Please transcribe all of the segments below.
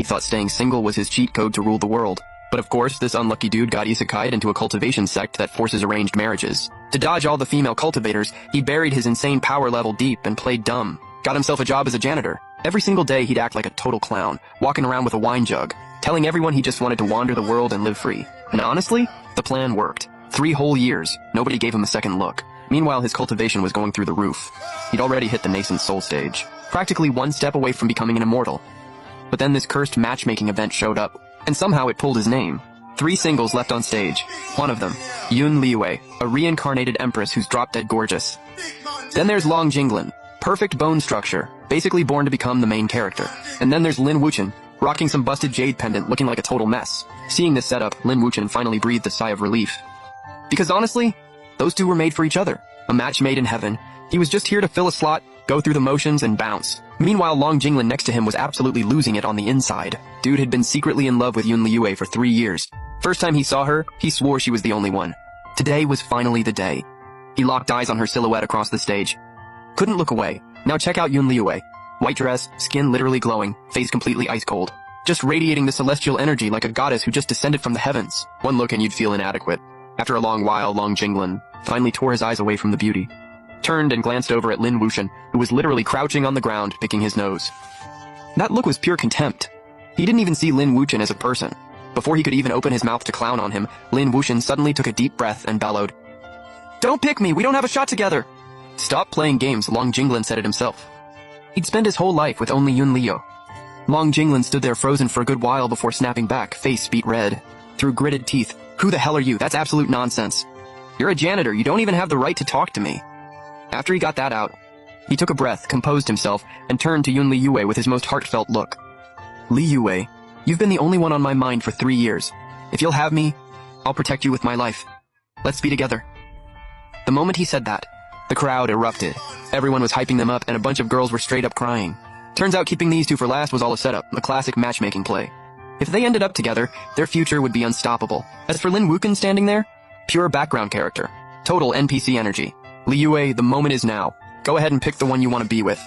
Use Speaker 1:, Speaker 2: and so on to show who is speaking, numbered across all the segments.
Speaker 1: He thought staying single was his cheat code to rule the world. But of course, this unlucky dude got 𝐒𝐿𝐴 into a cultivation sect that forces arranged marriages. To dodge all the female cultivators, he buried his insane power level deep and played dumb. Got himself a job as a janitor. Every single day he'd act like a total clown, walking around with a wine jug, telling everyone he just wanted to wander the world and live free. And honestly, the plan worked. 3 whole years, nobody gave him a second look. Meanwhile, his cultivation was going through the roof. He'd already hit the nascent soul stage, practically one step away from becoming an immortal. But then this cursed matchmaking event showed up, and somehow it pulled his name. 3 singles left on stage. One of them, 𝐂𝐿𝐴, a reincarnated empress who's drop-dead gorgeous. Then there's 𝐿𝐿𝐴, perfect bone structure, basically born to become the main character. And then there's 𝐿𝐿𝐴, rocking some busted jade pendant looking like a total mess. Seeing this setup, 𝐿𝐿𝐴 finally breathed a sigh of relief. Because honestly, those two were made for each other. A match made in heaven. He was just here to fill a slot, go through the motions, and bounce. Meanwhile, 𝐿𝐿𝐴 next to him was absolutely losing it on the inside. Dude had been secretly in love with 𝐂𝐿𝐴 for 3 years. First time he saw her, he swore she was the only one. Today was finally the day. He locked eyes on her silhouette across the stage. Couldn't look away. Now check out 𝐂𝐿𝐴. White dress, skin literally glowing, face completely ice cold. Just radiating the celestial energy like a goddess who just descended from the heavens. One look and you'd feel inadequate. After a long while, 𝐿𝐿𝐴 finally tore his eyes away from the beauty. Turned and glanced over at 𝐿𝐿𝐴, who was literally crouching on the ground, picking his nose. That look was pure contempt. He didn't even see 𝐿𝐿𝐴 as a person. Before he could even open his mouth to clown on him, 𝐿𝐿𝐴 suddenly took a deep breath and bellowed, "Don't pick me, we don't have a shot together!" Stop playing games, 𝐿𝐿𝐴 said it himself. He'd spent his whole life with only 𝐂𝐿𝐴. 𝐿𝐿𝐴 stood there frozen for a good while before snapping back, face beat red. Through gritted teeth, "Who the hell are you? That's absolute nonsense. You're a janitor, you don't even have the right to talk to me." After he got that out, he took a breath, composed himself, and turned to 𝐂𝐿𝐴 with his most heartfelt look. "𝐿𝐿𝐴, you've been the only one on my mind for 3 years. If you'll have me, I'll protect you with my life. Let's be together." The moment he said that, the crowd erupted. Everyone was hyping them up and a bunch of girls were straight up crying. Turns out keeping these two for last was all a setup, a classic matchmaking play. If they ended up together, their future would be unstoppable. As for 𝐿𝐿𝐴 standing there, pure background character. Total NPC energy. 𝐿𝐿𝐴, the moment is now. Go ahead and pick the one you want to be with.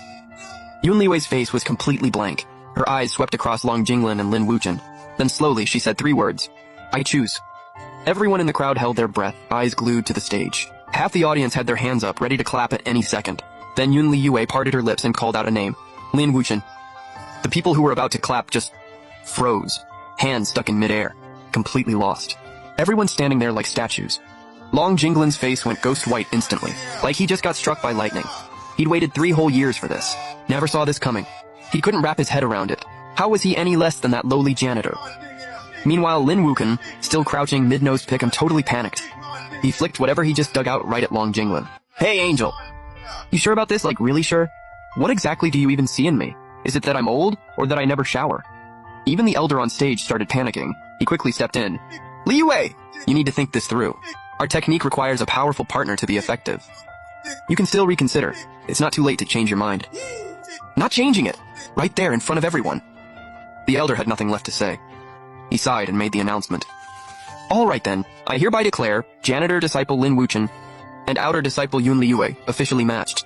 Speaker 1: 𝐂𝐿𝐴's face was completely blank. Her eyes swept across 𝐿𝐿𝐴 and 𝐿𝐿𝐴. Then slowly she said 3 words. "I choose." Everyone in the crowd held their breath, eyes glued to the stage. Half the audience had their hands up, ready to clap at any second. Then 𝐿𝐿𝐴 parted her lips and called out a name. 𝐿𝐿𝐴. The people who were about to clap just froze, hands stuck in midair, completely lost. Everyone standing there like statues. 𝐿𝐿𝐴's face went ghost white instantly, like he just got struck by lightning. He'd waited 3 whole years for this. Never saw this coming. He couldn't wrap his head around it. How was he any less than that lowly janitor? Meanwhile, 𝐿𝐿𝐴, still crouching mid-nose pick, totally panicked. He flicked whatever he just dug out right at 𝐿𝐿𝐴. "Hey, Angel! You sure about this? Like, really sure? What exactly do you even see in me? Is it that I'm old, or that I never shower?" Even the elder on stage started panicking. He quickly stepped in. 𝐿𝐿𝐴! You need to think this through. Our technique requires a powerful partner to be effective. You can still reconsider. It's not too late to change your mind. Not changing it! Right there in front of everyone. The elder had nothing left to say. He sighed and made the announcement. "All right then, I hereby declare janitor disciple 𝐿𝐴 and outer disciple 𝐂𝐿𝐴 officially matched.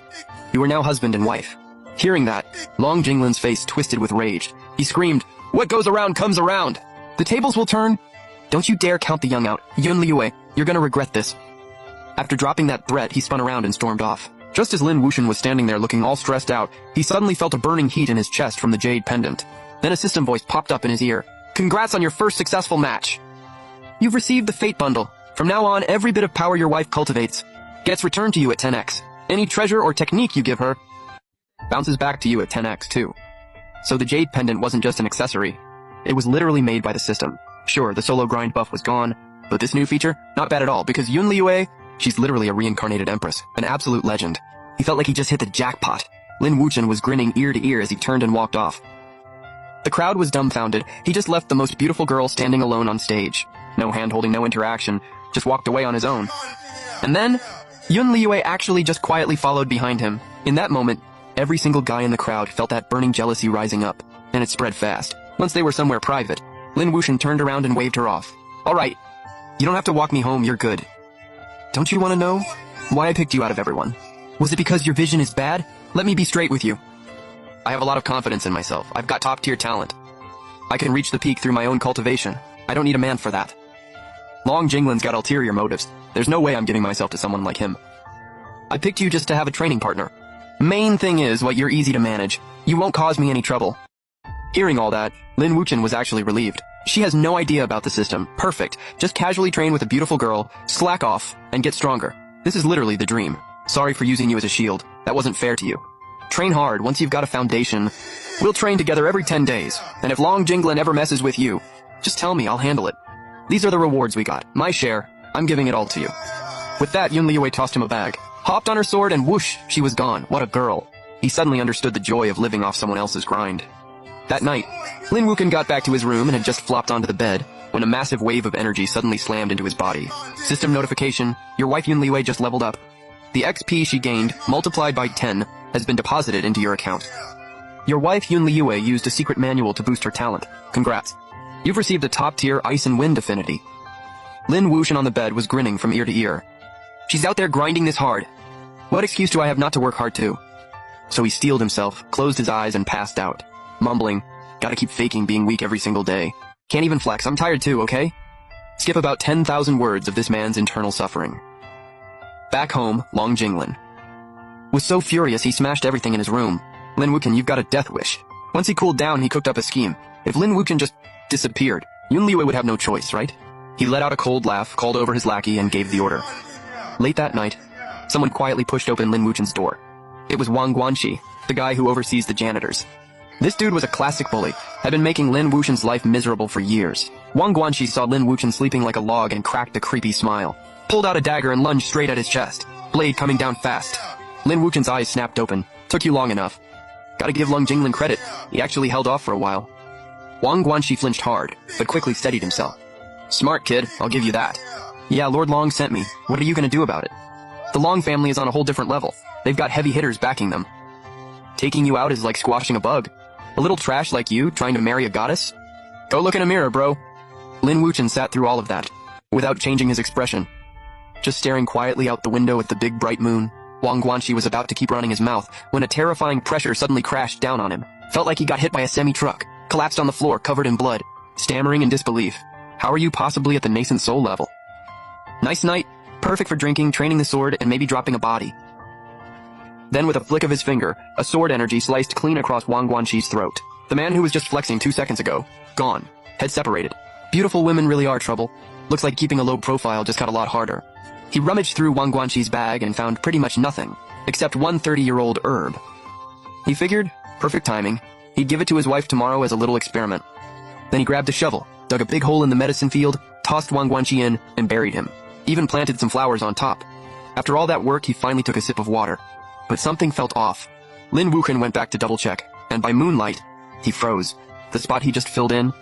Speaker 1: You are now husband and wife." Hearing that, 𝐿𝐿𝐴's face twisted with rage. He screamed, "What goes around comes around! The tables will turn! Don't you dare count the young out, 𝐂𝐿𝐴, you're gonna regret this." After dropping that threat, he spun around and stormed off. Just as 𝐿𝐴 was standing there looking all stressed out, he suddenly felt a burning heat in his chest from the jade pendant. Then a system voice popped up in his ear. "Congrats on your first successful match. You've received the Fate Bundle. From now on, every bit of power your wife cultivates gets returned to you at 10x. Any treasure or technique you give her bounces back to you at 10x too." So the jade pendant wasn't just an accessory. It was literally made by the system. Sure, the solo grind buff was gone, but this new feature, not bad at all, because 𝐂𝐿𝐴, she's literally a reincarnated empress, an absolute legend. He felt like he just hit the jackpot. 𝐿𝐴 was grinning ear to ear as he turned and walked off. The crowd was dumbfounded. He just left the most beautiful girl standing alone on stage. No hand-holding, no interaction, just walked away on his own. And then, 𝐂𝐿𝐴 actually just quietly followed behind him. In that moment, every single guy in the crowd felt that burning jealousy rising up, and it spread fast. Once they were somewhere private, 𝐿𝐴 turned around and waved her off. "All right, you don't have to walk me home, you're good. Don't you want to know why I picked you out of everyone? Was it because your vision is bad? Let me be straight with you. I have a lot of confidence in myself. I've got top-tier talent. I can reach the peak through my own cultivation. I don't need a man for that. 𝐂𝐮𝐥𝐿's got ulterior motives. There's no way I'm giving myself to someone like him. I picked you just to have a training partner. Main thing is, you're easy to manage. You won't cause me any trouble. Hearing all that, 𝐿𝐿 was actually relieved. She has no idea about the system. Perfect. Just casually train with a beautiful girl, slack off, and get stronger. This is literally the dream. Sorry for using you as a shield. That wasn't fair to you. Train hard. Once you've got a foundation, we'll train together every 10 days. And if 𝐂𝐿𝐥𝐿 ever messes with you, just tell me, I'll handle it. These are the rewards we got. My share. I'm giving it all to you. With that, 𝐿𝐿 tossed him a bag, hopped on her sword, and whoosh, she was gone. What a girl. He suddenly understood the joy of living off someone else's grind. That night, 𝐿𝐿 got back to his room and had just flopped onto the bed when a massive wave of energy suddenly slammed into his body. System notification, your wife 𝐿𝐿 just leveled up. The XP she gained, multiplied by 10, has been deposited into your account. Your wife 𝐿𝐿 used a secret manual to boost her talent. Congrats. You've received a top-tier ice and wind affinity. 𝐿𝐿 on the bed was grinning from ear to ear. She's out there grinding this hard. What excuse do I have not to work hard too? So he steeled himself, closed his eyes, and passed out, mumbling, gotta keep faking being weak every single day. Can't even flex, I'm tired too, okay? Skip about 10,000 words of this man's internal suffering. Back home, 𝐂𝐿𝐥𝐿 was so furious he smashed everything in his room. 𝐿𝐿, you've got a death wish. Once he cooled down, he cooked up a scheme. If 𝐿𝐿 just disappeared, 𝐿𝐿 would have no choice, right? He let out a cold laugh, called over his lackey, and gave the order. Late that night, someone quietly pushed open 𝐿𝐿's door. It was 𝐂𝐿𝐥, the guy who oversees the janitors. This dude was a classic bully, had been making 𝐿𝐿's life miserable for years. 𝐂𝐿𝐥 saw 𝐿𝐿 sleeping like a log and cracked a creepy smile. Pulled out a dagger and lunged straight at his chest, blade coming down fast. 𝐿𝐿's eyes snapped open. Took you long enough. Gotta give 𝐂𝐥𝐿 credit, he actually held off for a while. 𝐂𝐿𝐥 flinched hard, but quickly steadied himself. Smart kid, I'll give you that. Yeah, Lord 𝐿𝐿 sent me. What are you gonna do about it? The 𝐿𝐿 family is on a whole different level. They've got heavy hitters backing them. Taking you out is like squashing a bug. A little trash like you trying to marry a goddess? Go look in a mirror, bro. 𝐿𝐿 sat through all of that, without changing his expression. Just staring quietly out the window at the big bright moon. 𝐂𝐿𝐥 was about to keep running his mouth when a terrifying pressure suddenly crashed down on him. Felt like he got hit by a semi-truck, collapsed on the floor covered in blood, stammering in disbelief. How are you possibly at the nascent soul level? Nice night, perfect for drinking, training the sword, and maybe dropping a body. Then with a flick of his finger, a sword energy sliced clean across 𝐿𝐿's throat. The man who was just flexing 2 seconds ago, gone, head separated. Beautiful women really are trouble. Looks like keeping a low profile just got a lot harder. He rummaged through 𝐿�'s bag and found pretty much nothing, except one 30-year-old herb. He figured, perfect timing, he'd give it to his wife tomorrow as a little experiment. Then he grabbed a shovel, dug a big hole in the medicine field, tossed 𝐿� in, and buried him. Even planted some flowers on top. After all that work, he finally took a sip of water. But something felt off. 𝐿𝐿 went back to double-check, and by moonlight, he froze. The spot he just filled in,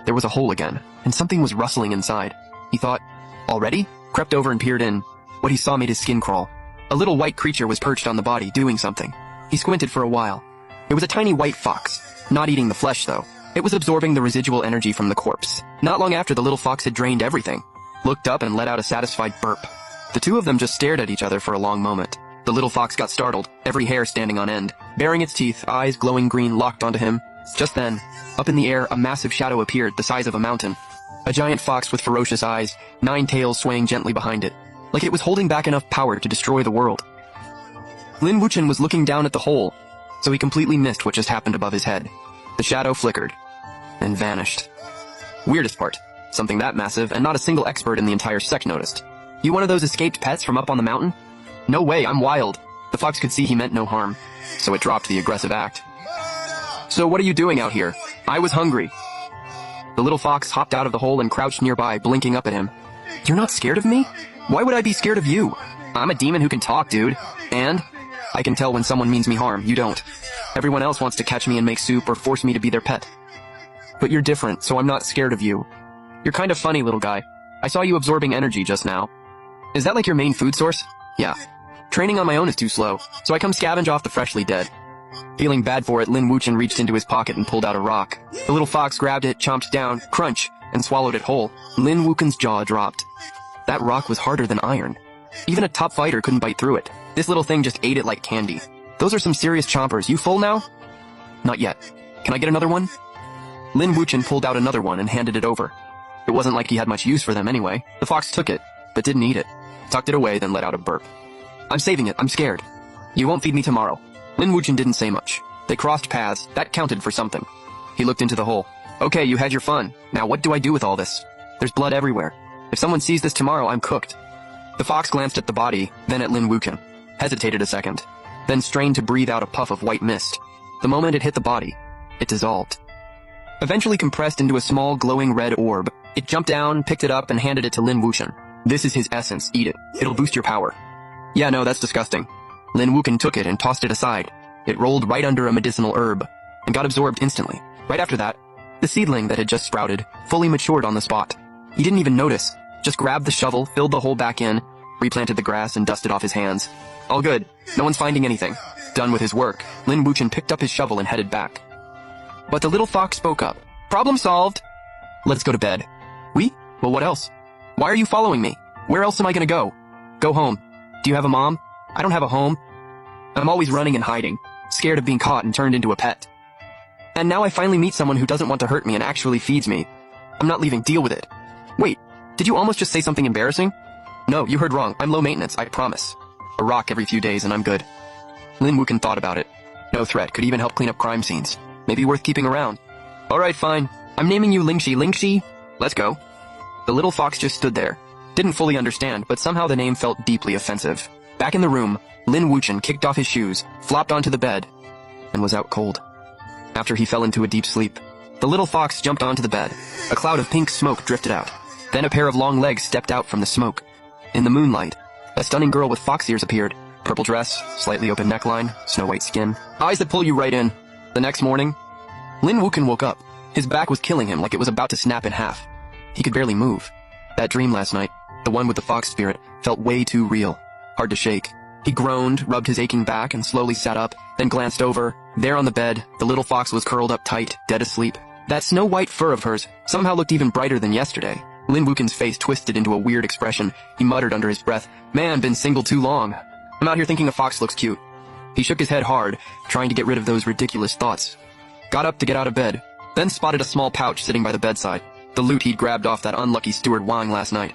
Speaker 1: there was a hole again, and something was rustling inside. He thought, already? Crept over and peered in. What he saw made his skin crawl. A little white creature was perched on the body, doing something. He squinted for a while. It was a tiny white fox. Not eating the flesh, though. It was absorbing the residual energy from the corpse. Not long after, the little fox had drained everything. Looked up and let out a satisfied burp. The two of them just stared at each other for a long moment. The little fox got startled, every hair standing on end. Baring its teeth, eyes glowing green, locked onto him. Just then, up in the air, a massive shadow appeared, the size of a mountain. A giant fox with ferocious eyes, 9 tails swaying gently behind it, like it was holding back enough power to destroy the world. 𝐿𝐿 was looking down at the hole, so he completely missed what just happened above his head. The shadow flickered, and vanished. Weirdest part, something that massive and not a single expert in the entire sect noticed. You one of those escaped pets from up on the mountain? No way, I'm wild. The fox could see he meant no harm, so it dropped the aggressive act. So what are you doing out here? I was hungry. The little fox hopped out of the hole and crouched nearby, blinking up at him. You're not scared of me? Why would I be scared of you? I'm a demon who can talk, dude. And I can tell when someone means me harm, you don't. Everyone else wants to catch me and make soup or force me to be their pet. But you're different, so I'm not scared of you. You're kind of funny, little guy. I saw you absorbing energy just now. Is that like your main food source? Yeah. Training on my own is too slow, so I come scavenge off the freshly dead. Feeling bad for it, 𝐿𝐿 reached into his pocket and pulled out a rock. The little fox grabbed it, chomped down, crunch, and swallowed it whole. 𝐿𝐿's jaw dropped. That rock was harder than iron. Even a top fighter couldn't bite through it. This little thing just ate it like candy. Those are some serious chompers. You full now? Not yet. Can I get another one? Lin Wuchen pulled out another one and handed it over. It wasn't like he had much use for them anyway. The fox took it, but didn't eat it. Tucked it away, then let out a burp. I'm saving it, I'm scared. You won't feed me tomorrow. Lin Wuchen didn't say much. They crossed paths, that counted for something. He looked into the hole. Okay, you had your fun. Now what do I do with all this? There's blood everywhere. If someone sees this tomorrow, I'm cooked. The fox glanced at the body, then at Lin Wuchen. Hesitated a second. Then strained to breathe out a puff of white mist. The moment it hit the body, it dissolved. Eventually compressed into a small glowing red orb, it jumped down, picked it up, and handed it to Lin Wuchen. This is his essence, eat it. It'll boost your power. Yeah, no, that's disgusting. Lin Wuchen took it and tossed it aside. It rolled right under a medicinal herb, and got absorbed instantly. Right after that, the seedling that had just sprouted fully matured on the spot. He didn't even notice, just grabbed the shovel, filled the hole back in, replanted the grass, and dusted off his hands. All good, no one's finding anything. Done with his work, Lin Wuchen picked up his shovel and headed back. But the little fox spoke up. Problem solved. Let's go to bed. We? Well, what else? Why are you following me? Where else am I gonna go? Go home. Do you have a mom? I don't have a home. I'm always running and hiding, scared of being caught and turned into a pet. And now I finally meet someone who doesn't want to hurt me and actually feeds me. I'm not leaving, deal with it. Wait, did you almost just say something embarrassing? No, you heard wrong. I'm low maintenance, I promise. A rock every few days and I'm good. Lin Wuchen thought about it. No threat, could even help clean up crime scenes. Maybe worth keeping around. Alright, fine. I'm naming you 𝐿𝐼𝐻. 𝐿𝐼𝐻? Let's go. The little fox just stood there. Didn't fully understand, but somehow the name felt deeply offensive. Back in the room, Lin Wuchen kicked off his shoes, flopped onto the bed, and was out cold. After he fell into a deep sleep, the little fox jumped onto the bed. A cloud of pink smoke drifted out. Then a pair of long legs stepped out from the smoke. In the moonlight, a stunning girl with fox ears appeared. Purple dress, slightly open neckline, snow-white skin. Eyes that pull you right in. The next morning, Lin Wuchen woke up. His back was killing him like it was about to snap in half. He could barely move. That dream last night, the one with the fox spirit, felt way too real. Hard to shake. He groaned, rubbed his aching back, and slowly sat up, then glanced over. There on the bed, the little fox was curled up tight, dead asleep. That snow-white fur of hers somehow looked even brighter than yesterday. Lin Wuchen's face twisted into a weird expression. He muttered under his breath, "Man, been single too long. I'm out here thinking a fox looks cute." He shook his head hard, trying to get rid of those ridiculous thoughts. Got up to get out of bed, then spotted a small pouch sitting by the bedside. The loot he'd grabbed off that unlucky steward Wang last night.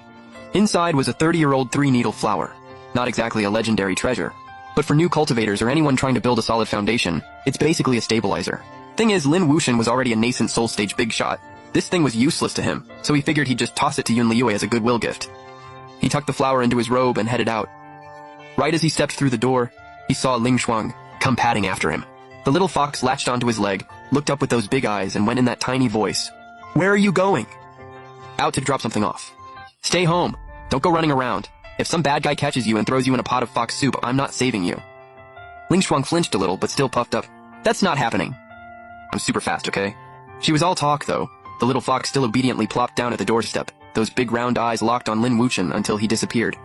Speaker 1: Inside was a 30-year-old 3-needle flower. Not exactly a legendary treasure, but for new cultivators or anyone trying to build a solid foundation, it's basically a stabilizer. Thing is, Lin Wuchen was already a nascent soul stage big shot. This thing was useless to him, so he figured he'd just toss it to 𝐻𝐿𝐼𝐻 as a goodwill gift. He tucked the flower into his robe and headed out. Right as he stepped through the door, he saw Ling Shuang come padding after him. The little fox latched onto his leg, looked up with those big eyes, and went in that tiny voice. "Where are you going?" "Out to drop something off." "Stay home. Don't go running around. If some bad guy catches you and throws you in a pot of fox soup, I'm not saving you." Ling Shuang flinched a little, but still puffed up. "That's not happening." "I'm super fast, okay?" She was all talk, though. The little fox still obediently plopped down at the doorstep, those big round eyes locked on Lin Wuchen until he disappeared.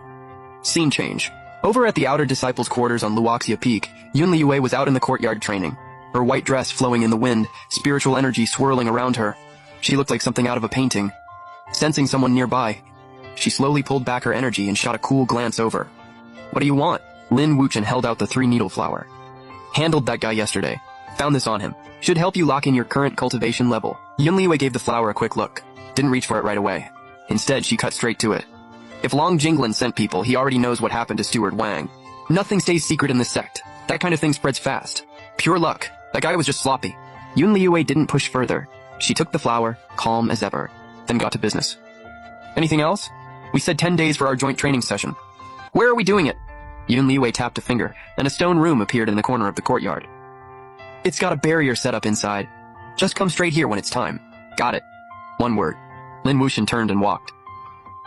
Speaker 1: Scene change. Over at the outer disciples' quarters on Luoxia Peak, 𝐻𝐿𝐼𝐻 was out in the courtyard training. Her white dress flowing in the wind, spiritual energy swirling around her. She looked like something out of a painting. Sensing someone nearby, she slowly pulled back her energy and shot a cool glance over. "What do you want?" Lin Wuchen held out the 3-needle flower. "Handled that guy yesterday. Found this on him. Should help you lock in your current cultivation level." 𝐻𝐿𝐼𝐻 gave the flower a quick look. Didn't reach for it right away. Instead, she cut straight to it. If Long Jinglin sent people, he already knows what happened to Steward Wang. Nothing stays secret in this sect. That kind of thing spreads fast. Pure luck. That guy was just sloppy. 𝐻𝐿𝐼𝐻 didn't push further. She took the flower, calm as ever, then got to business. "Anything else? We said 10 days for our joint training session." "Where are we doing it?" 𝐻𝐿𝐼𝐻 tapped a finger, and a stone room appeared in the corner of the courtyard. "It's got a barrier set up inside. Just come straight here when it's time." "Got it." One word. Lin Wuchen turned and walked.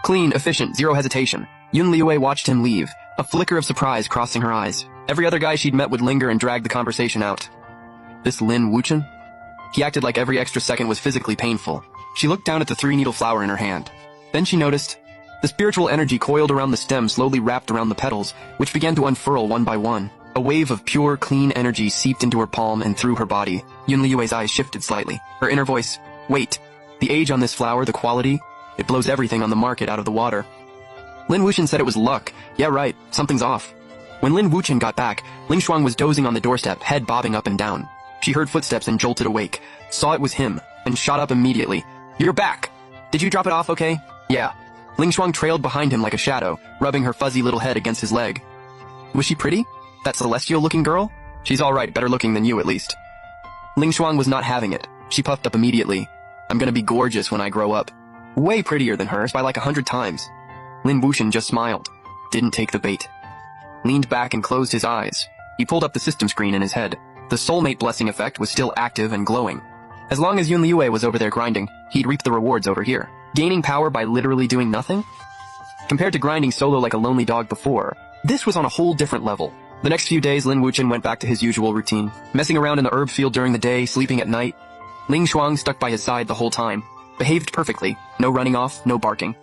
Speaker 1: Clean, efficient, zero hesitation. 𝐻𝐿𝐼𝐻 watched him leave, a flicker of surprise crossing her eyes. Every other guy she'd met would linger and drag the conversation out. This Lin Wuchen? He acted like every extra second was physically painful. She looked down at the 3-needle flower in her hand. Then she noticed the spiritual energy coiled around the stem slowly wrapped around the petals, which began to unfurl one by one. A wave of pure, clean energy seeped into her palm and through her body. 𝐻𝐿𝐼𝐻's eyes shifted slightly. Her inner voice, "Wait, the age on this flower, the quality, it blows everything on the market out of the water." Lin Wuchen said it was luck. Yeah, right, something's off. When Lin Wuchen got back, Ling Shuang was dozing on the doorstep, head bobbing up and down. She heard footsteps and jolted awake. Saw it was him, and shot up immediately. "You're back! Did you drop it off okay?" "Yeah." 𝐿𝐻𝐻 trailed behind him like a shadow, rubbing her fuzzy little head against his leg. "Was she pretty? That celestial-looking girl?" "She's alright, better looking than you at least." 𝐿𝐻𝐻 was not having it. She puffed up immediately. "I'm gonna be gorgeous when I grow up. Way prettier than hers by like 100 times. 𝐿𝐻𝐻 just smiled. Didn't take the bait. Leaned back and closed his eyes. He pulled up the system screen in his head. The soulmate blessing effect was still active and glowing. As long as 𝐿𝐻𝐻 was over there grinding, he'd reap the rewards over here. Gaining power by literally doing nothing? Compared to grinding solo like a lonely dog before, this was on a whole different level. The next few days, 𝐿𝐻𝐻 went back to his usual routine, messing around in the herb field during the day, sleeping at night. 𝐿𝐻𝐻 stuck by his side the whole time, behaved perfectly, no running off, no barking.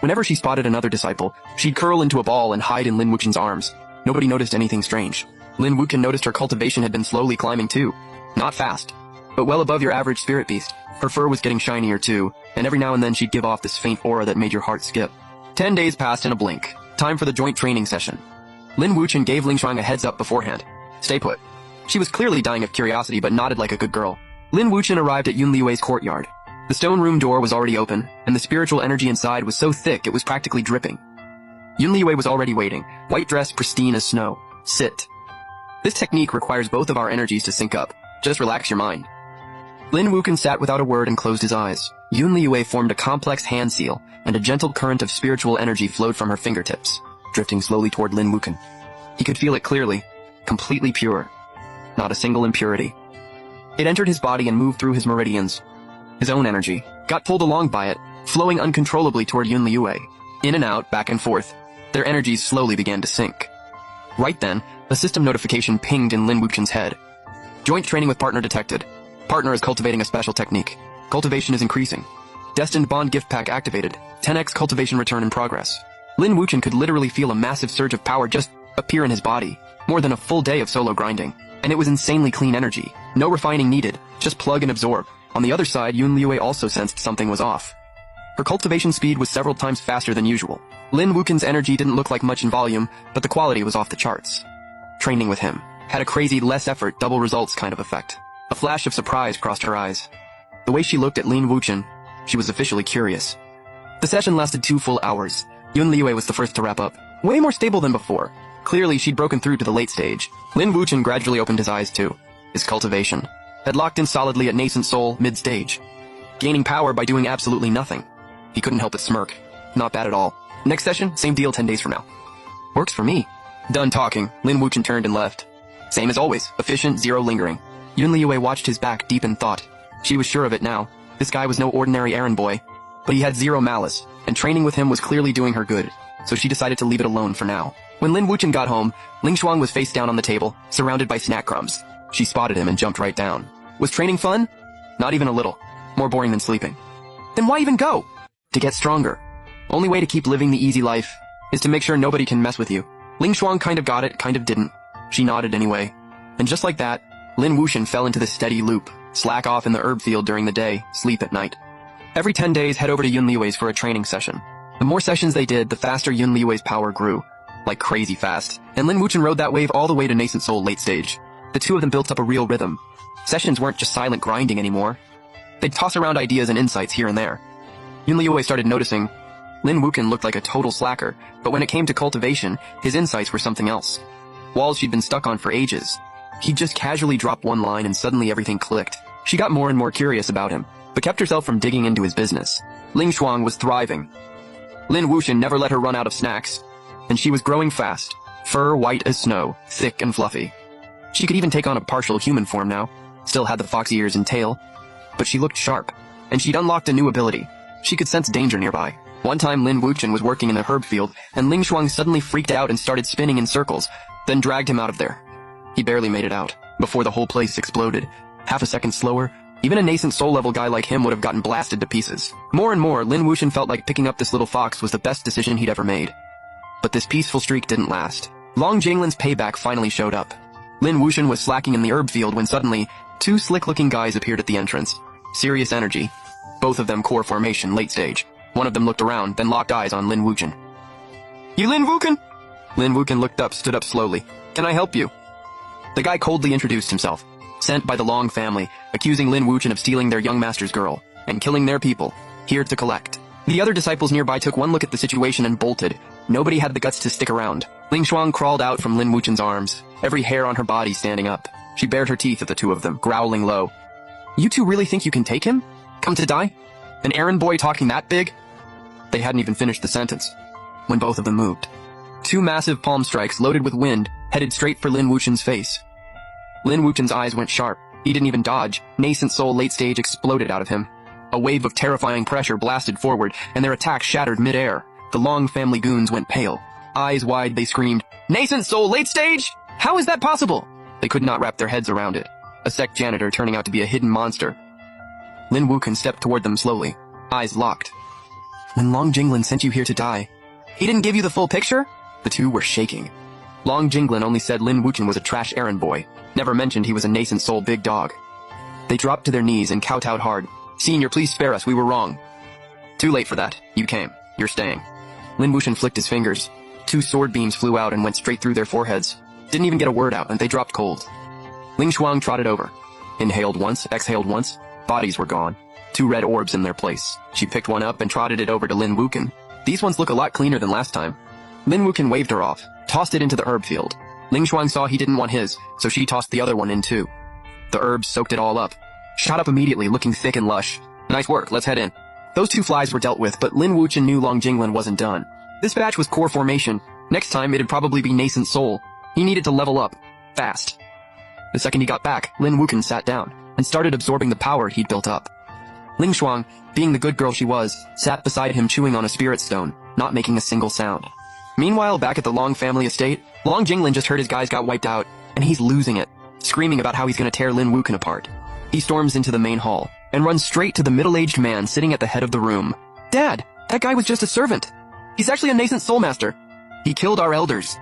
Speaker 1: Whenever she spotted another disciple, she'd curl into a ball and hide in 𝐿𝐻𝐻's arms. Nobody noticed anything strange. 𝐿𝐻𝐻 noticed her cultivation had been slowly climbing too. Not fast, but well above your average spirit beast. Her fur was getting shinier too, and every now and then she'd give off this faint aura that made your heart skip. 10 days passed in a blink. Time for the joint training session. 𝐿𝐻𝐻 gave 𝐿𝐻𝐻 a heads up beforehand. Stay put. She was clearly dying of curiosity but nodded like a good girl. 𝐿𝐻𝐻 arrived at 𝐿𝐻𝐻's courtyard. The stone room door was already open, and the spiritual energy inside was so thick it was practically dripping. 𝐿𝐻𝐻 was already waiting, white dress pristine as snow. Sit. This technique requires both of our energies to sync up. Just relax your mind. 𝐿𝐻𝐻 sat without a word and closed his eyes. 𝐿𝐻𝐻 formed a complex hand seal, and a gentle current of spiritual energy flowed from her fingertips, drifting slowly toward 𝐿𝐻𝐻. He could feel it clearly, completely pure. Not a single impurity. It entered his body and moved through his meridians. His own energy got pulled along by it, flowing uncontrollably toward 𝐿𝐻𝐻. In and out, back and forth. Their energies slowly began to sync. Right then, a system notification pinged in 𝐿𝐻𝐻's head. Joint training with partner detected. Partner is cultivating a special technique. Cultivation is increasing. Destined bond gift pack activated. 10x cultivation return in progress. 𝐿𝐻𝐻 could literally feel a massive surge of power just appear in his body. More than a full day of solo grinding. And it was insanely clean energy. No refining needed. Just plug and absorb. On the other side, 𝐿𝐻𝐻 also sensed something was off. Her cultivation speed was several times faster than usual. 𝐿𝐻𝐻's energy didn't look like much in volume, but the quality was off the charts. Training with him had a crazy less effort, double results kind of effect. A flash of surprise crossed her eyes. The way she looked at 𝐿𝐻𝐻, she was officially curious. The session lasted 2 full hours. 𝐿𝐻𝐻 was the first to wrap up. Way more stable than before. Clearly, she'd broken through to the late stage. 𝐿𝐻𝐻 gradually opened his eyes too. His cultivation had locked in solidly at nascent soul, mid-stage. Gaining power by doing absolutely nothing. He couldn't help but smirk. Not bad at all. Next session, same deal 10 days from now. Works for me. Done talking, 𝐿𝐻𝐻 turned and left. Same as always, efficient, zero lingering. 𝐿𝐻𝐻 watched his back deep in thought. She was sure of it now. This guy was no ordinary errand boy. But he had zero malice, and training with him was clearly doing her good. So she decided to leave it alone for now. When 𝐿𝐻𝐻 got home, 𝐿𝐻𝐻 was face down on the table, surrounded by snack crumbs. She spotted him and jumped right down. Was training fun? Not even a little. More boring than sleeping. Then why even go? To get stronger. Only way to keep living the easy life is to make sure nobody can mess with you. 𝐿𝐻𝐻 kind of got it, kind of didn't. She nodded anyway. And just like that, 𝐿𝐻𝐻 fell into the steady loop. Slack off in the herb field during the day, sleep at night. Every 10 days, head over to 𝐿𝐻𝐻's for a training session. The more sessions they did, the faster 𝐿𝐻𝐻's power grew. Like crazy fast. And 𝐿𝐻𝐻 rode that wave all the way to nascent soul late stage. The two of them built up a real rhythm. Sessions weren't just silent grinding anymore. They'd toss around ideas and insights here and there. 𝐿𝐻𝐻 started noticing 𝐿𝐻𝐻 looked like a total slacker, but when it came to cultivation, his insights were something else. Walls she'd been stuck on for ages. He'd just casually drop one line and suddenly everything clicked. She got more and more curious about him, but kept herself from digging into his business. 𝐿𝐻𝐻 was thriving. 𝐿𝐻𝐻 never let her run out of snacks. And she was growing fast. Fur white as snow, thick and fluffy. She could even take on a partial human form now. Still had the foxy ears and tail. But she looked sharp. And she'd unlocked a new ability. She could sense danger nearby. One time 𝐿𝐻𝐻 was working in the herb field, and 𝐿𝐻𝐻 suddenly freaked out and started spinning in circles, then dragged him out of there. He barely made it out, before the whole place exploded. Half a second slower, even a nascent soul-level guy like him would have gotten blasted to pieces. More and more, 𝐿𝐻𝐻 felt like picking up this little fox was the best decision he'd ever made. But this peaceful streak didn't last. 𝐂𝐮𝐥𝐿's payback finally showed up. 𝐿𝐻𝐻 was slacking in the herb field when suddenly, 2 slick-looking guys appeared at the entrance. Serious energy. Both of them core formation, late stage. One of them looked around, then locked eyes on 𝐿𝐻𝐻. "You 𝐿𝐻𝐻?" 𝐿𝐻𝐻 looked up, stood up slowly. "Can I help you?" The guy coldly introduced himself. sent by the Long family, accusing 𝐿 of stealing their young master's girl, and killing their people, here to collect. The other disciples nearby took one look at the situation and bolted. Nobody had the guts to stick around. 𝐿 crawled out from 𝐿 arms, every hair on her body standing up. She bared her teeth at the two of them, growling low. You two really think you can take him? Come to die? An errand boy talking that big? They hadn't even finished the sentence when both of them moved. Two massive palm strikes loaded with wind headed straight for 𝐿 face. 𝐿 eyes went sharp. He didn't even dodge. Nascent soul late stage exploded out of him. A wave of terrifying pressure blasted forward, and their attack shattered mid-air. The Long family goons went pale. Eyes wide, they screamed, Nascent soul late stage? How is that possible? They could not wrap their heads around it. A sect janitor turning out to be a hidden monster. 𝐿 stepped toward them slowly, eyes locked. When Long Jinglin sent you here to die, he didn't give you the full picture? The two were shaking. Long Jinglin only said 𝐿 was a trash errand boy, never mentioned he was a nascent soul big dog. They dropped to their knees and kowtowed hard. Senior, please spare us, we were wrong. Too late for that. You came. You're staying. 𝐿 flicked his fingers. Two sword beams flew out and went straight through their foreheads. Didn't even get a word out, and they dropped cold. 𝐿 trotted over. Inhaled once, exhaled once. Bodies were gone. Two red orbs in their place. She picked one up and trotted it over to 𝐿. These ones look a lot cleaner than last time. 𝐿 waved her off, tossed it into the herb field. 𝐿 saw he didn't want his, so she tossed the other one in too. The herbs soaked it all up. Shot up immediately, looking thick and lush. Nice work, let's head in. Those two flies were dealt with, but 𝐿 knew Long Jinglin wasn't done. This batch was core formation. Next time, it'd probably be nascent soul. He needed to level up. Fast. The second he got back, 𝐿 sat down, and started absorbing the power he'd built up. 𝐿, being the good girl she was, sat beside him chewing on a spirit stone, not making a single sound. Meanwhile, back at the Long family estate, Long Jinglin just heard his guys got wiped out, and he's losing it, screaming about how he's gonna tear 𝐿 apart. He storms into the main hall, and runs straight to the middle-aged man sitting at the head of the room. Dad, that guy was just a servant. He's actually a nascent soul master. He killed our elders.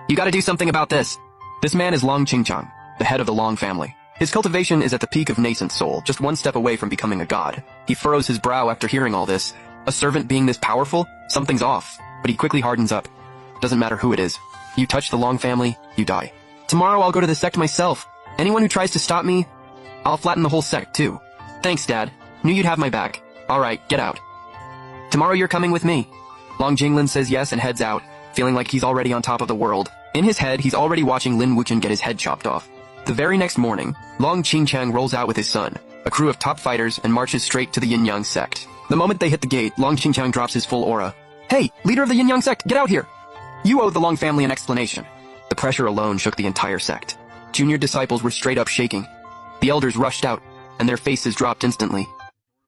Speaker 1: You gotta do something about this. This man is Long 𝐿𝐞, the head of the Long family. His cultivation is at the peak of nascent soul, just one step away from becoming a god. He furrows his brow after hearing all this. A servant being this powerful? Something's off. But he quickly hardens up. Doesn't matter who it is. You touch the Long family, you die. Tomorrow I'll go to the sect myself. Anyone who tries to stop me, I'll flatten the whole sect too. Thanks, Dad. Knew you'd have my back. Alright, get out. Tomorrow you're coming with me. Long Jinglin says yes and heads out, feeling like he's already on top of the world. In his head, he's already watching 𝐿 get his head chopped off. The very next morning, Long 𝐞𝐞 rolls out with his son, a crew of top fighters, and marches straight to the yin-yang sect. The moment they hit the gate, Long 𝐞𝐞 drops his full aura. Hey, leader of the yin-yang sect, get out here! You owe the Long family an explanation. The pressure alone shook the entire sect. Junior disciples were straight up shaking. The elders rushed out, and their faces dropped instantly.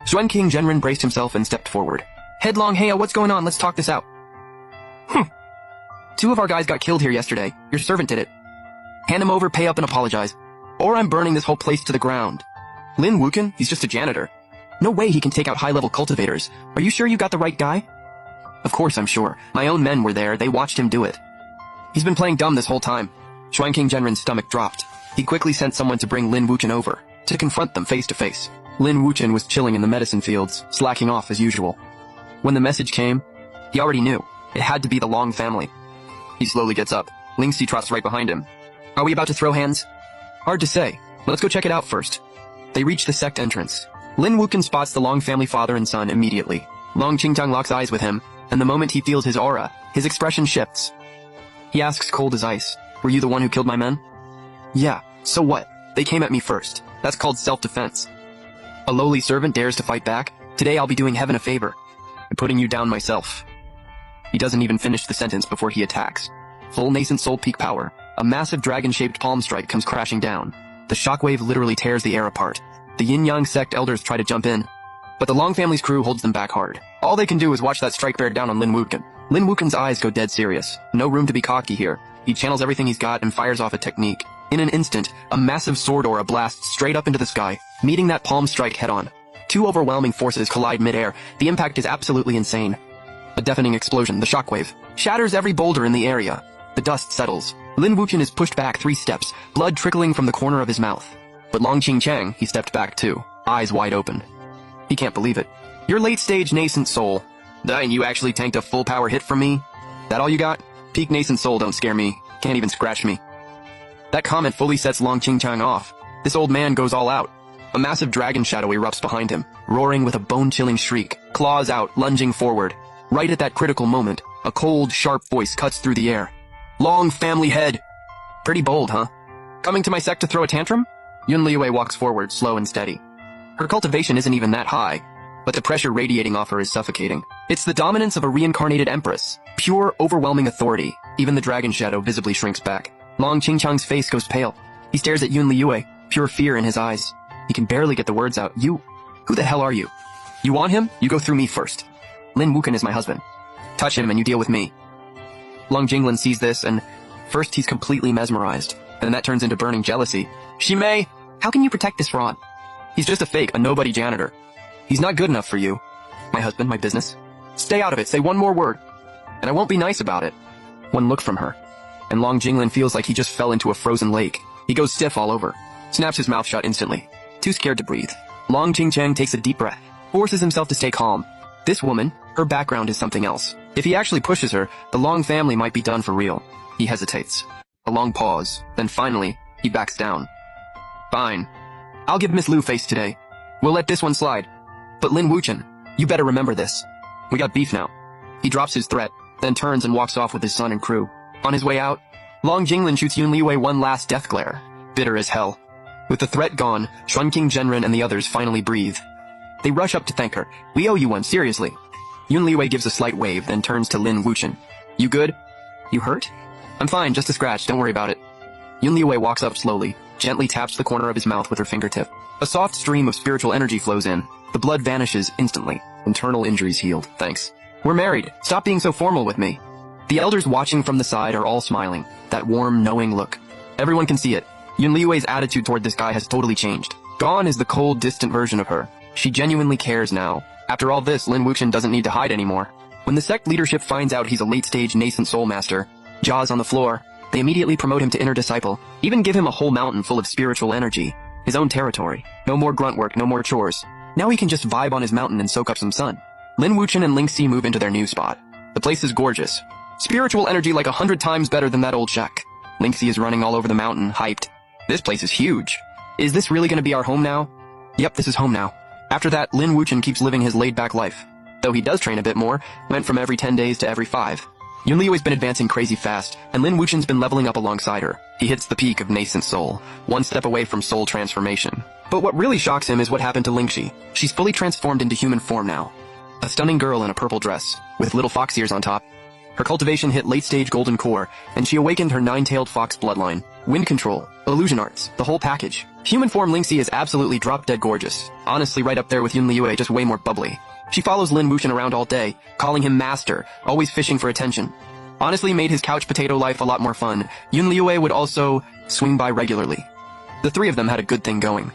Speaker 1: King Zhenren braced himself and stepped forward. Headlong, hey, what's going on? Let's talk this out. Two of our guys got killed here yesterday. Your servant did it. Hand him over, pay up, and apologize. Or I'm burning this whole place to the ground. 𝐿, he's just a janitor. No way he can take out high-level cultivators. Are you sure you got the right guy? Of course I'm sure. My own men were there. They watched him do it. He's been playing dumb this whole time. King Zhenren's stomach dropped. He quickly sent someone to bring 𝐿 over, to confront them face to face. 𝐿 was chilling in the medicine fields, slacking off as usual. When the message came, he already knew. It had to be the Long family. He slowly gets up. Ling-Si trots right behind him. Are we about to throw hands? Hard to say. Let's go check it out first. They reach the sect entrance. 𝐿 spots the Long family father and son immediately. Long 𝐞𝐞 locks eyes with him, and the moment he feels his aura, his expression shifts. He asks cold as ice, were you the one who killed my men? Yeah, so what? They came at me first. That's called self-defense. A lowly servant dares to fight back? Today I'll be doing heaven a favor. I'm putting you down myself. He doesn't even finish the sentence before he attacks. Full nascent soul peak power. A massive dragon-shaped palm strike comes crashing down. The shockwave literally tears the air apart. The yin-yang sect elders try to jump in, but the Long family's crew holds them back hard. All they can do is watch that strike bear down on 𝐿. 𝐿's eyes go dead serious. No room to be cocky here. He channels everything he's got and fires off a technique. In an instant, a massive sword aura blasts straight up into the sky, meeting that palm strike head-on. Two overwhelming forces collide mid-air. The impact is absolutely insane. A deafening explosion, the shockwave, shatters every boulder in the area. The dust settles. 𝐿 is pushed back 3 steps, blood trickling from the corner of his mouth. But Long 𝐞𝐞, he stepped back too, eyes wide open. He can't believe it. You're late-stage nascent soul. And you actually tanked a full power hit from me? That all you got? Peak nascent soul don't scare me. Can't even scratch me. That comment fully sets Long 𝐞𝐞 off. This old man goes all out. A massive dragon shadow erupts behind him, roaring with a bone-chilling shriek, claws out, lunging forward. Right at that critical moment, a cold, sharp voice cuts through the air. Long family head! Pretty bold, huh? Coming to my sect to throw a tantrum? 𝐿𝐴 walks forward, slow and steady. Her cultivation isn't even that high, but the pressure radiating off her is suffocating. It's the dominance of a reincarnated empress. Pure, overwhelming authority. Even the dragon shadow visibly shrinks back. 𝐿𝐴's face goes pale. He stares at 𝐿𝐴, pure fear in his eyes. He can barely get the words out. You? Who the hell are you? You want him? You go through me first. 𝐿𝐴 is my husband. Touch him and you deal with me. 𝐿 sees this and first he's completely mesmerized. And that turns into burning jealousy. 𝐿𝐴, how can you protect this fraud? He's just a fake, a nobody janitor. He's not good enough for you. My husband, my business. Stay out of it, say one more word. And I won't be nice about it. One look from her. And 𝐿 feels like he just fell into a frozen lake. He goes stiff all over. Snaps his mouth shut instantly. Too scared to breathe. 𝐿𝐴 takes a deep breath. Forces himself to stay calm. This woman, her background is something else. If he actually pushes her, the Long family might be done for real. He hesitates. A long pause. Then finally, he backs down. Fine. I'll give Miss Lu face today. We'll let this one slide. But 𝐿𝐴, you better remember this. We got beef now. He drops his threat, then turns and walks off with his son and crew. On his way out, 𝐿𝐴 shoots 𝐿𝐴 one last death glare. Bitter as hell. With the threat gone, 𝐂𝐮𝐥𝐿 and the others finally breathe. They rush up to thank her. We owe you one, seriously. 𝐿𝐴 gives a slight wave, then turns to 𝐿𝐴. You good? You hurt? I'm fine, just a scratch, don't worry about it. 𝐿𝐴 walks up slowly, gently taps the corner of his mouth with her fingertip. A soft stream of spiritual energy flows in. The blood vanishes instantly. Internal injuries healed, thanks. We're married, stop being so formal with me. The elders watching from the side are all smiling, that warm, knowing look. Everyone can see it. 𝐿𝐴's attitude toward this guy has totally changed. Gone is the cold, distant version of her. She genuinely cares now. After all this, 𝐿𝐴 doesn't need to hide anymore. When the sect leadership finds out he's a late-stage nascent soul master, jaws on the floor, they immediately promote him to inner disciple, even give him a whole mountain full of spiritual energy. His own territory. No more grunt work, no more chores. Now he can just vibe on his mountain and soak up some sun. 𝐿𝐴 and 𝐿𝐴 move into their new spot. The place is gorgeous. Spiritual energy like 100 times better than that old shack. 𝐿𝐴 is running all over the mountain, hyped. This place is huge. Is this really gonna be our home now? Yep, this is home now. After that, 𝐿𝐴 keeps living his laid-back life. Though he does train a bit more, went from every 10 days to every 5. 𝐿𝐴's been advancing crazy fast, and 𝐿𝐴's been leveling up alongside her. He hits the peak of nascent soul, one step away from soul transformation. But what really shocks him is what happened to 𝐿𝐴. She's fully transformed into human form now. A stunning girl in a purple dress, with little fox ears on top. Her cultivation hit late-stage golden core, and she awakened her 9-tailed fox bloodline. Wind control, illusion arts, the whole package. Human form 𝐿𝐴 is absolutely drop-dead gorgeous. Honestly right up there with 𝐿𝐴, just way more bubbly. She follows 𝐿𝐴 around all day, calling him master, always fishing for attention. Honestly made his couch potato life a lot more fun. 𝐿𝐴 would also swing by regularly. The three of them had a good thing going.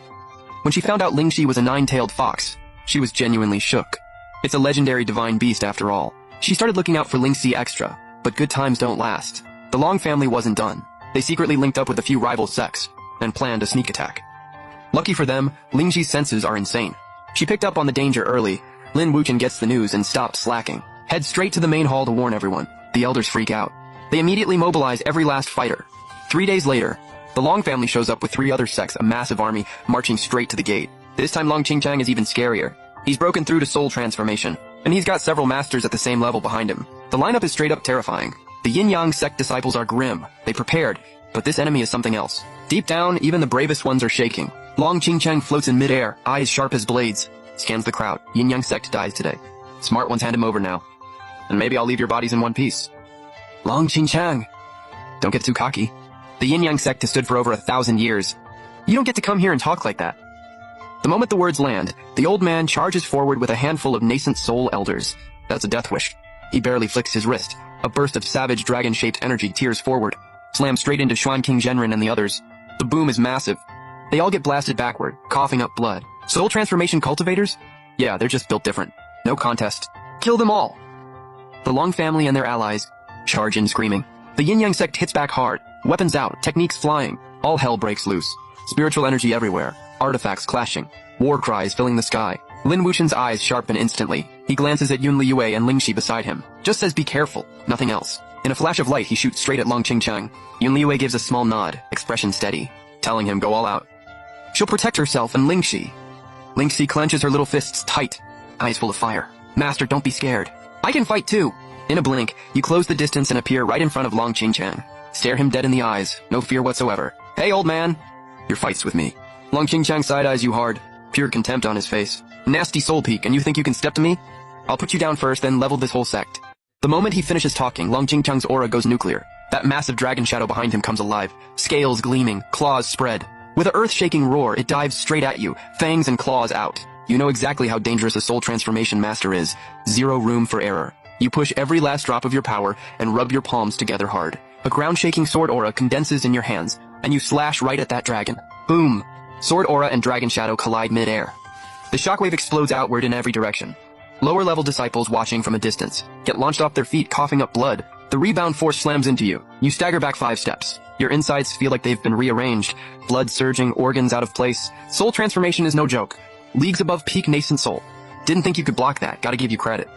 Speaker 1: When she found out 𝐿𝐴 was a 9-tailed fox, she was genuinely shook. It's a legendary divine beast after all. She started looking out for 𝐿𝐴 extra, but good times don't last. The Long family wasn't done. They secretly linked up with a few rival sects, and planned a sneak attack. Lucky for them, 𝐿𝐴's senses are insane. She picked up on the danger early. 𝐿𝐴 gets the news and stops slacking. Heads straight to the main hall to warn everyone. The elders freak out. They immediately mobilize every last fighter. 3 days later, the Long family shows up with 3 other sects, a massive army, marching straight to the gate. This time 𝐿𝐴 is even scarier. He's broken through to soul transformation, and he's got several masters at the same level behind him. The lineup is straight up terrifying. The yin-yang sect disciples are grim. They prepared, but this enemy is something else. Deep down, even the bravest ones are shaking. 𝐿𝐴 floats in midair, eyes sharp as blades. Scans the crowd. Yin-yang sect dies today. Smart ones hand him over now. And maybe I'll leave your bodies in one piece. 𝐿𝐴, don't get too cocky. The yin-yang sect has stood for over 1,000 years. You don't get to come here and talk like that. The moment the words land, the old man charges forward with a handful of nascent soul elders. That's a death wish. He barely flicks his wrist. A burst of savage dragon-shaped energy tears forward, slams straight into 𝐂𝐿𝐴 and the others. The boom is massive. They all get blasted backward, coughing up blood. Soul transformation cultivators? Yeah, they're just built different. No contest. Kill them all! The Long family and their allies charge in screaming. The yin-yang sect hits back hard. Weapons out, techniques flying. All hell breaks loose. Spiritual energy everywhere. Artifacts clashing. War cries filling the sky. 𝐿𝐴's eyes sharpen instantly. He glances at 𝐿𝐴 and 𝐿𝐴 beside him. Just says be careful, nothing else. In a flash of light, he shoots straight at 𝐿𝐴. 𝐿𝐴 gives a small nod, expression steady, telling him go all out. She'll protect herself and 𝐿𝐿𝐥𝐿. 𝐿𝐿𝐥𝐿 clenches her little fists tight, eyes full of fire. Master, don't be scared. I can fight too. In a blink, you close the distance and appear right in front of 𝐿𝐿𝐥𝐿. Stare him dead in the eyes, no fear whatsoever. Hey, old man. Your fight's with me. 𝐿𝐿𝐥𝐿 side-eyes you hard, pure contempt on his face. Nasty soul peak, and you think you can step to me? I'll put you down first, then level this whole sect. The moment he finishes talking, 𝐿𝐿𝐥𝐿's aura goes nuclear. That massive dragon shadow behind him comes alive, scales gleaming, claws spread. With an earth-shaking roar, it dives straight at you, fangs and claws out. You know exactly how dangerous a soul transformation master is. Zero room for error. You push every last drop of your power and rub your palms together hard. A ground-shaking sword aura condenses in your hands, and you slash right at that dragon. Boom! Sword aura and dragon shadow collide mid-air. The shockwave explodes outward in every direction. Lower-level disciples watching from a distance get launched off their feet coughing up blood. The rebound force slams into you. You stagger back 5 steps. Your insides feel like they've been rearranged. Blood surging, organs out of place. Soul transformation is no joke. Leagues above peak nascent soul. Didn't think you could block that, gotta give you credit.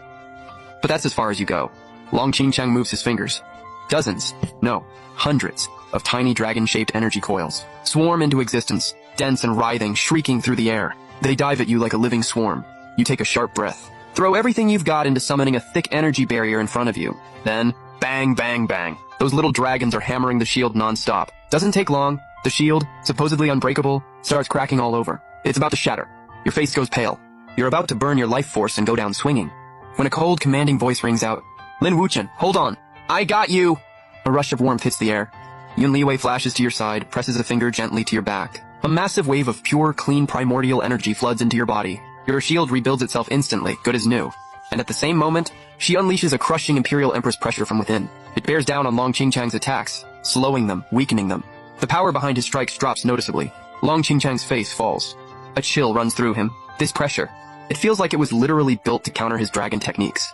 Speaker 1: But that's as far as you go. 𝐿𝐿𝐥𝐿 moves his fingers. Dozens, no, hundreds of tiny dragon-shaped energy coils swarm into existence, dense and writhing, shrieking through the air. They dive at you like a living swarm. You take a sharp breath. Throw everything you've got into summoning a thick energy barrier in front of you. Then, bang, bang, bang. Those little dragons are hammering the shield non-stop. Doesn't take long. The shield, supposedly unbreakable, starts cracking all over. It's about to shatter. Your face goes pale. You're about to burn your life force and go down swinging. When a cold, commanding voice rings out. 𝐿𝐿𝐥𝐿, hold on. I got you! A rush of warmth hits the air. 𝐿𝐿𝐥𝐿 flashes to your side, presses a finger gently to your back. A massive wave of pure, clean, primordial energy floods into your body. Your shield rebuilds itself instantly, good as new. And at the same moment, she unleashes a crushing Imperial Empress pressure from within. It bears down on 𝐿𝐿𝐥𝐿's attacks, slowing them, weakening them. The power behind his strikes drops noticeably. 𝐿𝐿𝐥𝐿's face falls. A chill runs through him. This pressure. It feels like it was literally built to counter his dragon techniques.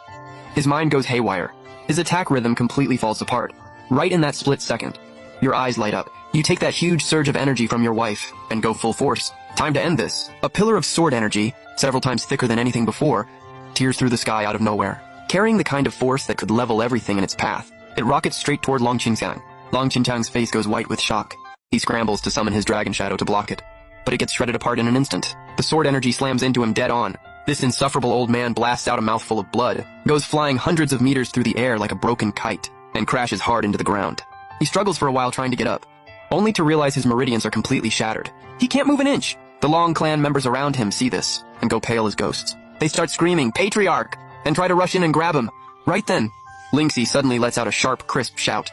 Speaker 1: His mind goes haywire. His attack rhythm completely falls apart. Right in that split second. Your eyes light up. You take that huge surge of energy from your wife, and go full force. Time to end this. A pillar of sword energy, several times thicker than anything before, tears through the sky out of nowhere. Carrying the kind of force that could level everything in its path, it rockets straight toward 𝐿𝐿𝐥𝐿. 𝐿𝐿𝐥𝐿's face goes white with shock. He scrambles to summon his dragon shadow to block it. But it gets shredded apart in an instant. The sword energy slams into him dead on. This insufferable old man blasts out a mouthful of blood, goes flying hundreds of meters through the air like a broken kite, and crashes hard into the ground. He struggles for a while trying to get up, only to realize his meridians are completely shattered. He can't move an inch. The Long clan members around him see this, and go pale as ghosts. They start screaming, "Patriarch!" and try to rush in and grab him. Right then, 𝐿𝐿𝐥𝐿 suddenly lets out a sharp, crisp shout.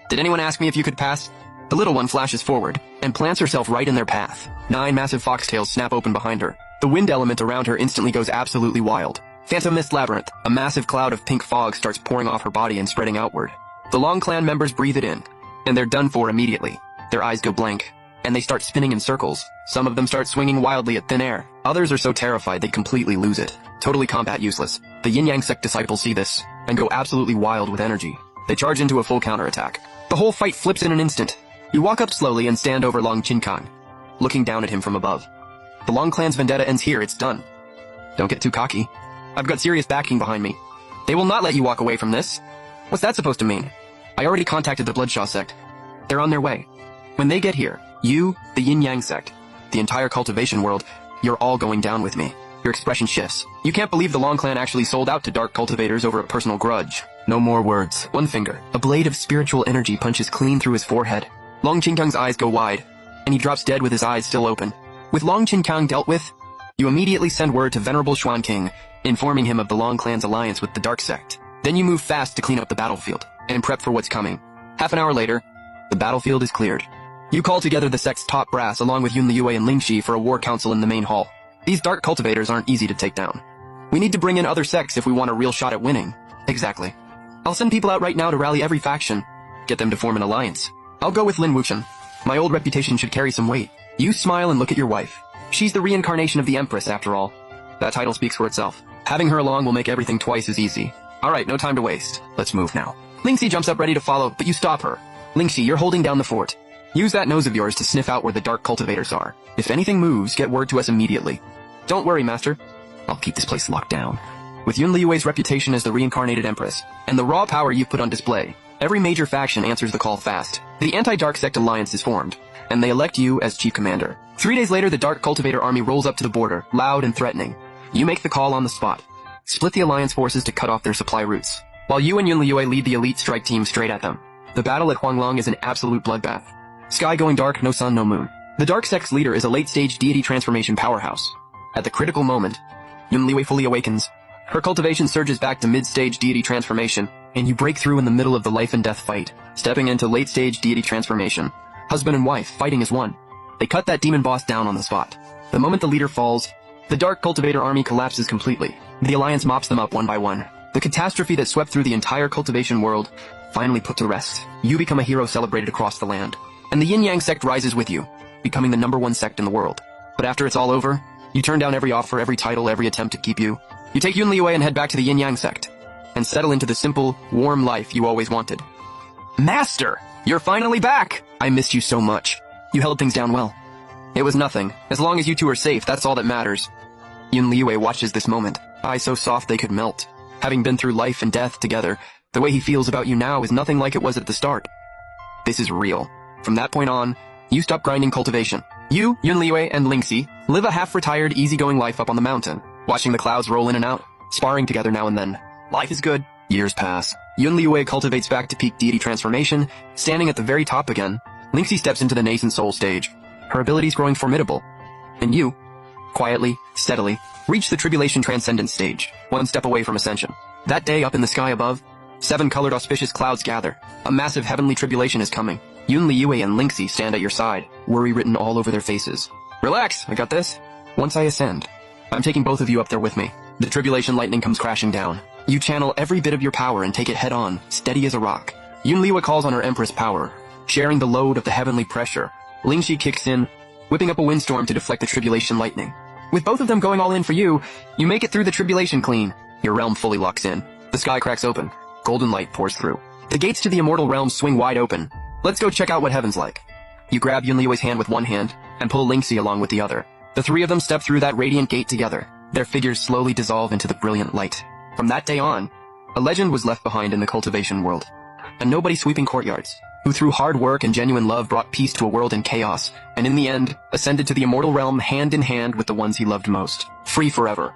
Speaker 1: "Did anyone ask me if you could pass?" The little one flashes forward, and plants herself right in their path. 9 massive foxtails snap open behind her. The wind element around her instantly goes absolutely wild. Phantom Mist Labyrinth, a massive cloud of pink fog starts pouring off her body and spreading outward. The Long clan members breathe it in, and they're done for immediately. Their eyes go blank, and they start spinning in circles. Some of them start swinging wildly at thin air. Others are so terrified they completely lose it. Totally combat useless. The yin-yang sect disciples see this, and go absolutely wild with energy. They charge into a full counterattack. The whole fight flips in an instant. You walk up slowly and stand over 𝐿𝐿𝐥𝐿, looking down at him from above. The Long clan's vendetta ends here, it's done. Don't get too cocky. I've got serious backing behind me. They will not let you walk away from this. What's that supposed to mean? I already contacted the Bloodshaw sect. They're on their way. When they get here, you, the yin-yang sect, the entire cultivation world, you're all going down with me. Your expression shifts. You can't believe the Long clan actually sold out to dark cultivators over a personal grudge. No more words. One finger. A blade of spiritual energy punches clean through his forehead. 𝐿𝐿𝐥𝐿's eyes go wide, and he drops dead with his eyes still open. With 𝐿𝐿𝐥𝐿 dealt with, you immediately send word to Venerable 𝐂𝐿𝐥𝐿, informing him of the Long clan's alliance with the Dark Sect. Then you move fast to clean up the battlefield, and prep for what's coming. Half an hour later, the battlefield is cleared. You call together the sect's top brass along with 𝐿𝐿𝐥 and 𝐿𝐿𝐥 for a war council in the main hall. These dark cultivators aren't easy to take down. We need to bring in other sects if we want a real shot at winning. Exactly. I'll send people out right now to rally every faction. Get them to form an alliance. I'll go with 𝐿𝐿𝐥𝐿. My old reputation should carry some weight. You smile and look at your wife. She's the reincarnation of the Empress, after all. That title speaks for itself. Having her along will make everything twice as easy. Alright, no time to waste. Let's move now. 𝐿𝐥𝐿 jumps up ready to follow, but you stop her. 𝐿𝐥𝐿, you're holding down the fort. Use that nose of yours to sniff out where the dark cultivators are. If anything moves, get word to us immediately. Don't worry, Master. I'll keep this place locked down. With 𝐿𝐿𝐥's reputation as the reincarnated Empress, and the raw power you've put on display, every major faction answers the call fast. The anti-Dark Sect alliance is formed, and they elect you as Chief Commander. 3 days later, the Dark Cultivator army rolls up to the border, loud and threatening. You make the call on the spot. Split the Alliance forces to cut off their supply routes, while you and 𝐿𝐴 lead the elite strike team straight at them. The battle at Huanglong is an absolute bloodbath. Sky going dark, no sun, no moon. The Dark Sect's leader is a late-stage deity transformation powerhouse. At the critical moment, 𝐿𝐴 fully awakens. Her cultivation surges back to mid-stage deity transformation, and you break through in the middle of the life and death fight, stepping into late-stage deity transformation. Husband and wife, fighting as one. They cut that demon boss down on the spot. The moment the leader falls, the Dark Cultivator army collapses completely. The Alliance mops them up one by one. The catastrophe that swept through the entire cultivation world finally put to rest. You become a hero celebrated across the land. And the Yin Yang sect rises with you, becoming the #1 sect in the world. But after it's all over, you turn down every offer, every title, every attempt to keep you. You take 𝐿𝐴 and head back to the Yin Yang sect, and settle into the simple, warm life you always wanted. Master! You're finally back! I missed you so much. You held things down well. It was nothing. As long as you two are safe, that's all that matters. 𝐿𝐴 watches this moment, eyes so soft they could melt. Having been through life and death together, the way he feels about you now is nothing like it was at the start. This is real. From that point on, you stop grinding cultivation. You, 𝐿𝐴, and 𝐿𝐴 live a half-retired, easygoing life up on the mountain, watching the clouds roll in and out, sparring together now and then. Life is good. Years pass. 𝐿𝐴 cultivates back to peak deity transformation, standing at the very top again. 𝐿𝐴 steps into the nascent soul stage, her abilities growing formidable. And you, quietly, steadily, reach the tribulation transcendent stage, one step away from ascension. That day up in the sky above, 7 colored auspicious clouds gather. A massive heavenly tribulation is coming. 𝐿𝐴 and 𝐿𝐴 stand at your side, worry written all over their faces. Relax, I got this. Once I ascend, I'm taking both of you up there with me. The tribulation lightning comes crashing down. You channel every bit of your power and take it head on, steady as a rock. 𝐿𝐴 calls on her Empress power, sharing the load of the heavenly pressure. 𝐿𝐴 kicks in, whipping up a windstorm to deflect the tribulation lightning. With both of them going all in for you, you make it through the tribulation clean. Your realm fully locks in. The sky cracks open. Golden light pours through. The gates to the immortal realm swing wide open. Let's go check out what heaven's like. You grab 𝐿𝐴's hand with one hand, and pull 𝐿𝐴 along with the other. The three of them step through that radiant gate together. Their figures slowly dissolve into the brilliant light. From that day on, a legend was left behind in the cultivation world. A nobody sweeping courtyards, who through hard work and genuine love brought peace to a world in chaos, and in the end, ascended to the immortal realm hand in hand with the ones he loved most. Free forever.